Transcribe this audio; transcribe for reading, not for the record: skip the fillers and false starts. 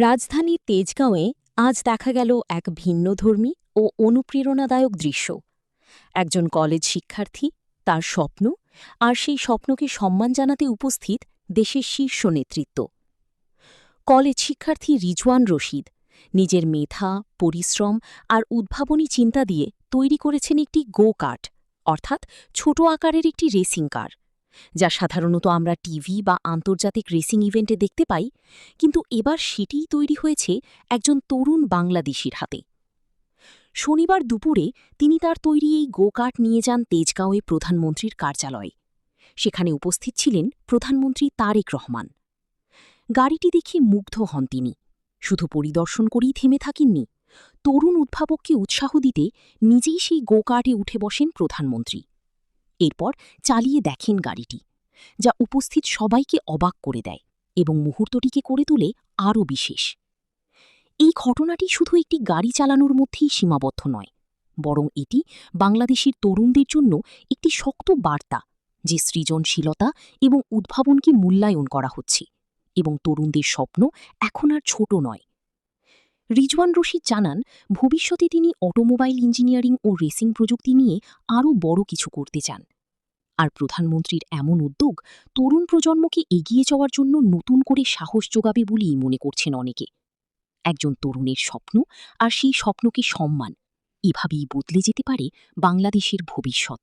রাজধানীর তেজগাঁওয়ে আজ দেখা গেল এক ভিন্নধর্মী ও অনুপ্রেরণাদায়ক দৃশ্য। একজন কলেজ শিক্ষার্থী, তার স্বপ্ন, আর সেই স্বপ্নকে সম্মান জানাতে উপস্থিত দেশের শীর্ষ নেতৃত্ব। কলেজ শিক্ষার্থী রিজওয়ান রশিদ নিজের মেধা, পরিশ্রম আর উদ্ভাবনী চিন্তা দিয়ে তৈরি করেছেন একটি গো কার্ট, অর্থাৎ ছোট আকারের একটি রেসিং কার, যা সাধারণত আমরা টিভি বা আন্তর্জাতিক রেসিং ইভেন্টে দেখতে পাই, কিন্তু এবার সেটিই তৈরি হয়েছে একজন তরুণ বাংলাদেশির হাতে। শনিবার দুপুরে তিনি তার তৈরি এই গো কার্ট নিয়ে যান তেজগাঁওয়ে প্রধানমন্ত্রীর কার্যালয়ে। সেখানে উপস্থিত ছিলেন প্রধানমন্ত্রী তারেক রহমান। গাড়িটি দেখে মুগ্ধ হন তিনি। শুধু পরিদর্শন করেই থেমে থাকেননি, তরুণ উদ্ভাবককে উৎসাহ দিতে নিজেই সেই গো কার্টে উঠে বসেন প্রধানমন্ত্রী। এরপর চালিয়ে দেখেন গাড়িটি, যা উপস্থিত সবাইকে অবাক করে দেয় এবং মুহূর্তটিকে করে তোলে আরও বিশেষ। এই ঘটনাটি শুধু একটি গাড়ি চালানোর মধ্যেই সীমাবদ্ধ নয়, বরং এটি বাংলাদেশের তরুণদের জন্য একটি শক্ত বার্তা যে সৃজনশীলতা এবং উদ্ভাবনকে মূল্যায়ন করা হচ্ছে এবং তরুণদের স্বপ্ন এখন আর ছোট নয়। রিজওয়ান রশিদ জানান, ভবিষ্যতে তিনি অটোমোবাইল ইঞ্জিনিয়ারিং ও রেসিং প্রযুক্তি নিয়ে আরও বড় কিছু করতে চান। আর প্রধানমন্ত্রীর এমন উদ্যোগ তরুণ প্রজন্মকে এগিয়ে যাওয়ার জন্য নতুন করে সাহস যোগাবে বলেই মনে করছেন অনেকে। একজন তরুণের স্বপ্ন আর সেই স্বপ্নকে সম্মান, এভাবেই বদলে যেতে পারে বাংলাদেশের ভবিষ্যৎ।